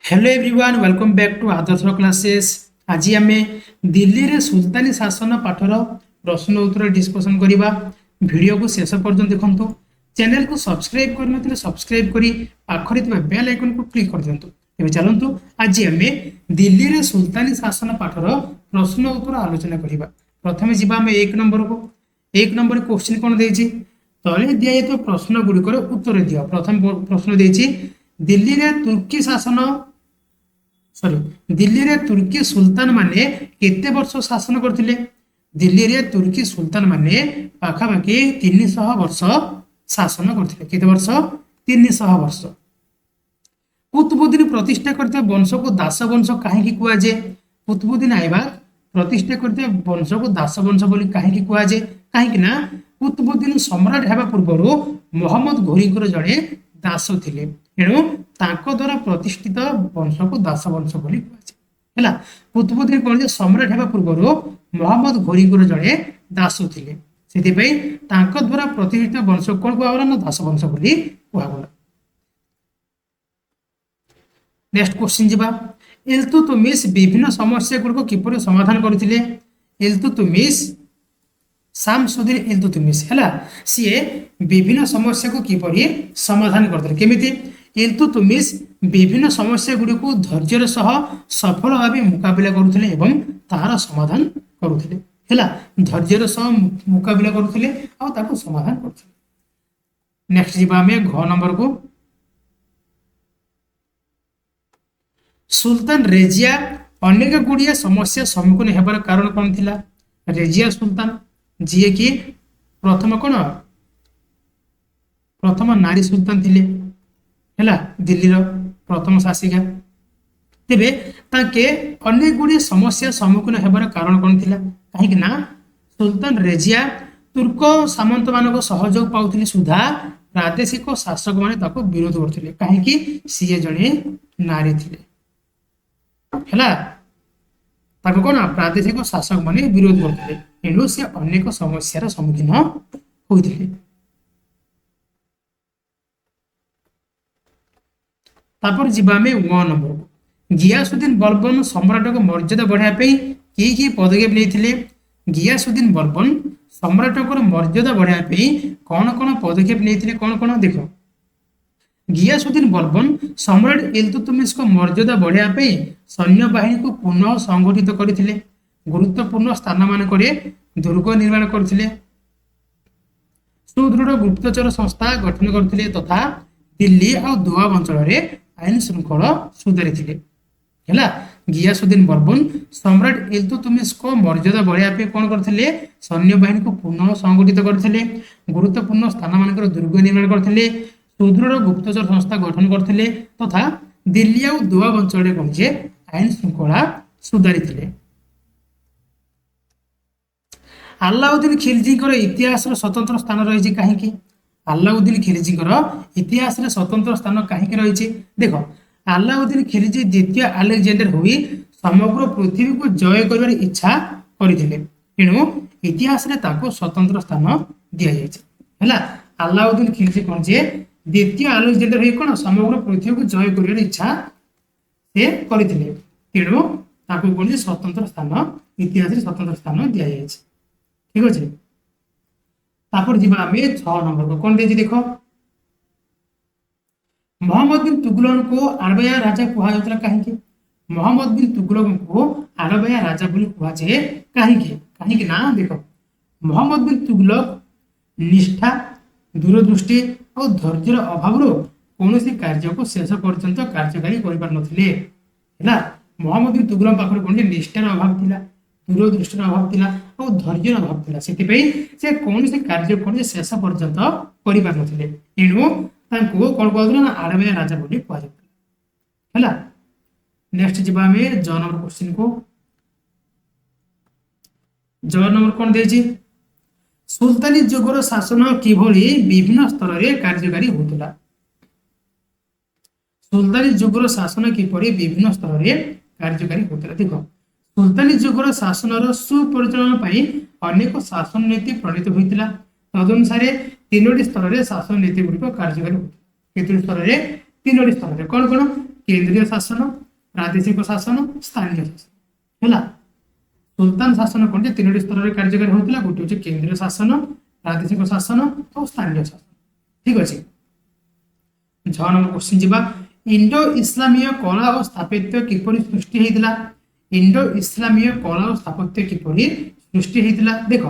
Hello everyone welcome back to Adarsh classes. आज आम दिल्ली रे सुल्तानी शासन पाठर प्रश्न उत्तर डिस्कसन करवा। वीडियो को शेष पर्यंत देखंतु। चैनल को सब्सक्राइब करनथिले सब्सक्राइब करी पाखरे थिबा बेल आइकन को क्लिक कर दियंतु। एबे चलंतु आज आम दिल्ली रे सुल्तानी शासन पाठर प्रश्न उत्तर आलोचना करबा। प्रथमे जिबा हम एक नंबर को। एक नंबर क्वेश्चन कोन देछि तले दिया तो प्रश्न गुडिकर उत्तर दियो। प्रथम प्रश्न देछि दिल्ली रे तुर्की शासन दिल्ली रे तुर्की सुल्तान माने केते वर्ष शासन करथिले। दिल्ली रे तुर्की सुल्तान माने पाखापाखि 300 वर्ष शासन करथिले। केते वर्ष 300 वर्ष। कुतुबुद्दीन प्रतिष्ठा करते वंश को दास वंश काहे की कुआ जे। कुतुबुद्दीन आइबा प्रतिष्ठा करते वंश को दास वंश बोली काहे की कुआ जे काहे कि ना कुतुबुद्दीन सम्राट हेबा पूर्वरु मोहम्मद घोरीकर जड़े दास थिले। एणु तांको द्वारा प्रतिष्ठित वंश को दास वंश बोली कुआ जे। कुतुबुद्दीन कोन जे सम्राट हेबा पूर्वरु मोहम्मद घोरीकर जड़े दास थिले। सेति पई तांको द्वारा प्रतिष्ठित वंश कोन कुआ गला ना दास वंश बोली कुआ गला। नेक्स्ट क्वेश्चन जिबा इल्तुतमिश विभिन्न समस्या गुडको किपरि समाधान करथिले। इल्तुतमिश शामसुद्दीन इल्तुतमिश हैला सीए विभिन्न समस्या को किपरि समाधान करथिले। केमिति इल्तुतमिश विभिन्न समस्या गुडको धैर्यर सह सफल भाबे मुकाबिला करुथिले एवं तार समाधान करुथिले। हैला धैर्यर सह मुकाबिला करुथिले आ ताको समाधान करुथिले। नेक्स्ट जिबा हमें घ नंबर को। सुल्तान रेजिया अनेक गुड़िया समस्या सम्मुखीन हेबार कारण कौन थिला। रेजिया सुल्तान जी कि प्रथम कौन प्रथम नारी सुल्तान थिले हैला दिल्ली रो प्रथम शासिका। तेबे ताके अनेक गुड़िया समस्या सम्मुखीन हेबार कारण कौन थिला काहे कि ना सुल्तान रेजिया तुर्क सामंत मानको सहयोग पाउथिले सुधा प्रादेशिक शासक माने ताको विरोध करथिले काहे कि सीए जणे नारी थिले हैला ताको कोन प्रादेशिक शासक माने विरोध करथिले। एनु से अनेक समस्यार सम्मुखीन होइथिले। तापर जिबा में 1 नंबर को। गियासुद्दीन बलबन सम्राट को मर्यादा बढ़ाया पे की पदक्षेप लेथिले। गियासुद्दीन बलबन सम्राट को मर्यादा बढ़ाया पे कौन पदक्षेप लेथिले कौन देखो। गियासुद्दीन बलबन सम्राट इल्तुतमिश को मर्यादा बढ़ाया पे सैन्य बाहिनी को पुनः संगठित करथिले। गुरुत्वपूर्ण स्थान मानकरे दुर्ग निर्माण करथिले। सुदृढ़ गुप्तचर संस्था गठन करथिले तथा दिल्ली और दोआब अंचल रे आईन श्रृंखला सुधारिथिले। हैला गियासुद्दीन बलबन सम्राट इल्तुतमिश को मर्यादा बढ़ाया पे कोन करथिले सैन्य बाहिनी को पुनः संगठित करथिले। गुरुत्वपूर्ण स्थान मानकरे दुर्ग निर्माण करथिले। सुदृढ़ गुप्तचर संस्था गठन करथिले तथा दिल्ली और दोआब अंचल रे कोन जे आईन श्रृंखला सुधारिथिले। अलाउद्दीन खिलजी इतिहास स्वतंत्र स्थान रही कहीं। अलाउद्दीन खिलजी इतिहास स्वतंत्र स्थान कहीं रही देख। अलाउद्दीन खिलजी द्वितीय अलेक्जेंडर हुई समग्र पृथ्वी को जय कर इच्छा करथिले। एणु इतिहास रे ताको स्वतंत्र स्थान दिया जायछि। अलाउद्दीन खिलजी कौन जे द्वितीय अलेक्जेंडर हुई कौन समग्र पृथ्वी को जय कर इच्छा से करथिले। तेणु ताको कौन स्वतंत्र स्थान इतिहास रे स्वतंत्र स्थान दिया जायछि। ठीक अच्छे। तापर जीवा हमें 6 नंबर को कौन देछि देखो। मोहम्मद बिन तुगलक को अरबिया राजा कुहा जातला काहे। मोहम्मद बिन तुगलक को अरबिया राजा बोली कुहा जे काहे ना देखो मोहम्मद बिन तुगलक निष्ठा दूरदृष्टि और धैर्यर अभाव कौन कार्य को शेष पर्यंत कार्यकारी कर मोहम्मद बिन तुगलक पाखर कौन निष्ठार अभाव थिला दूरदृष्टिर अभाव थिला और धैर्यर अभाव थिला। सेतिपई से कौन से कार्य कौन शेष पर्यंत करि पार नथिले। एणु तांको कोन कहउला ना अरबिया राजा बोली कहै हैला। नेक्स्ट जिबा में 9 नंबर क्वेश्चन को। 9 नंबर कोन देछि सुल्तानी जुगर शासन किभଳି विभिन्न स्तर रे कार्यकारी होतला। सुल्तानी जुगर शासन किपरि विभिन्न स्तर रे कार्यकारी होतला। देखो सुल्तानी जुगर शासन सुपरिचालन अनेक शासन नीति प्रणीत होता। तदनुसार 3टी स्तर में शासन नीति गुड़िक कार्यकारी होता। स्तर में 3टी स्तर में कौन कौन केंद्रीय शासन, प्रादेशिक शासन, स्थानीय शासन हैला। सुल्तान शासन कौन जे तीनोटी स्तर में कार्यकारी होता गोटे हूँ केंद्रीय शासन, प्रादेशिक शासन और स्थानीय शासन। ठीक अच्छे 6 नंबर क्वेश्चन जीवा इंडो इस्लामीय कला और स्थापत्य किपरि सृष्टि होता। इंडो इस्लामीय कला और स्थापत्य किपरि सृष्टि होता देख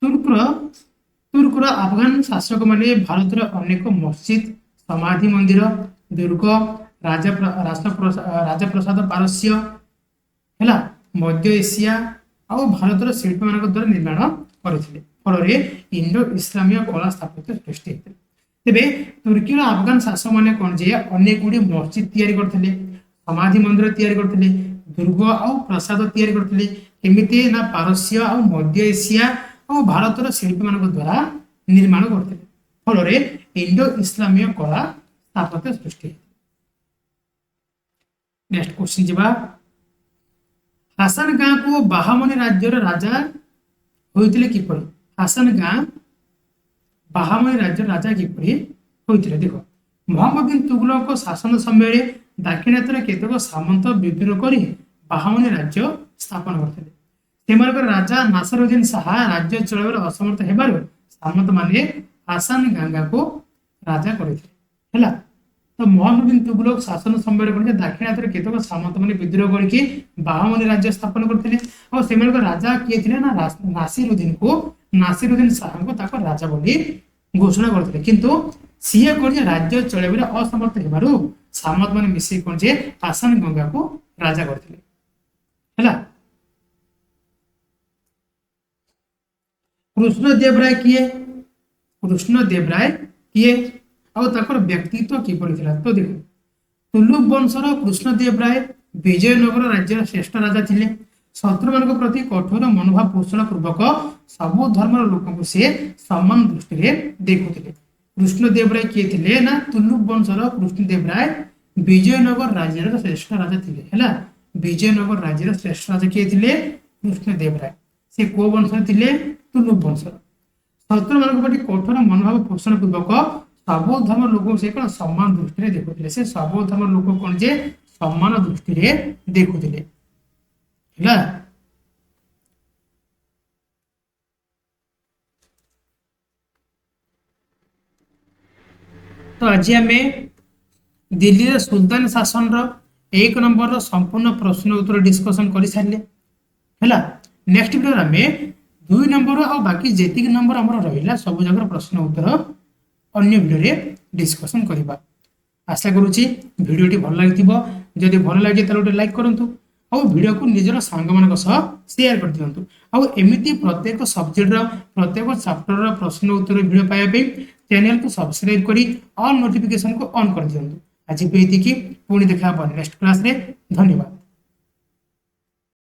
तुर्कर अफगान शासक माने भारत अनेक मस्जिद, समाधि मंदिर, दुर्ग, राजप्रसाद पारस्य है मध्य एशिया और भारत शिल्पी मान द्वारा निर्माण करते फल इंडो इस्लामीय कला स्थापत्य सृष्टि होता। तेरे तुर्की अफगान शासक मैंने कौन जे अनेक गुड़ी मस्जिद तैयारी करते, समाधि मंदिर तैयारी करते, दुर्ग और प्रसाद तैयारी करते केमिति ना पारस्य और मध्य एशिया और भारत शिल्पी मान द्वारा निर्माण करते फल इंडो इस्लामीय कला स्थापत्य सृष्टि। नेक्स्ट क्वेश्चन जीवा हासन गाँ को बाहामनी राज्यर राजा होइतिले किपरि। हासन गाँ बाहामनी राज्य राजा किपरि होइतिले देख मोहम्मद बिन तुगलक शासन समय दाक्षिणात्यर केतक सामंत विद्रोह कर बाहामनी राज्य स्थापन करते। राजा नासिरुद्दीन शाह राज्य चलाइबार असमर्थ हेबारु सामंत माने हासन गांगा को राजा करते है। तो मोहम्मद बिन तुगलक शासन समय कौन दाक्षिणात्यर केतक सामंत मैंने विद्रोह करके बाहामनी राज्य स्थापन करते और से राजा किए थे ना नासिरुद्दीन शाह को राजा बोली घोषणा करते किंतु सीए कौन राज्य चलाइबार असमर्थ हेबारु सामंत मैंने मिसे कौन हासन गंगा को राजा करते है। कृष्णदेवराय किए कृष्णदेवराय किए और व्यक्तित्व किपरि थिला। तो देखो तुलुक वंशर कृष्णदेवराय विजयनगर राज्यर श्रेष्ठ राजा थिले। शत्रु मान प्रति कठोर मनोभाव पोषण पूर्वक सबु धर्म लोक से सम्मान दृष्टि देखुले। कृष्णदेवराय किए थिले ना तुलुक वंशर कृष्णदेवराय विजयनगर राज्यर श्रेष्ठ राजा थिले हैला। विजयनगर राज्यर श्रेष्ठ राजा किए थिले कृष्णदेवराय से को वंशर थिले तुलुक वंशर। शत्रु मान प्रति कठोर मनोभाव पोषण पूर्वक सबो धर्म लोक से कौन सम्मान दृष्टि देखुले। से सबो धर्म लोक कौन जे सम्मान दृष्टि देखुले है। तो आज आम दिल्ली सुल्तान शासन एक नंबर संपूर्ण प्रश्न उत्तर डिस्कसन कर सारे है। नेक्स्ट वीडियो आम 2 नंबर और बाकी जेतिक नंबर आम रहा सब जगह प्रश्न उत्तर अन्य वीडियो डिस्कसन करवा। आशा करुच्ची वीडियोटी भल लगी जदि भल लगे तो गोटे लाइक करूँ और वीडियो को निजर सांग मान शेयर कर दिंतु और एमती प्रत्येक सब्जेक्ट प्रत्येक चैप्टर प्रश्न उत्तर वीडियो पाइबा चैनल को सब्सक्राइब करी ऑल नोटिफिकेशन को ऑन कर दिंतु। आज भी पुणी देखा नेक्स्ट क्लास रे। धन्यवाद।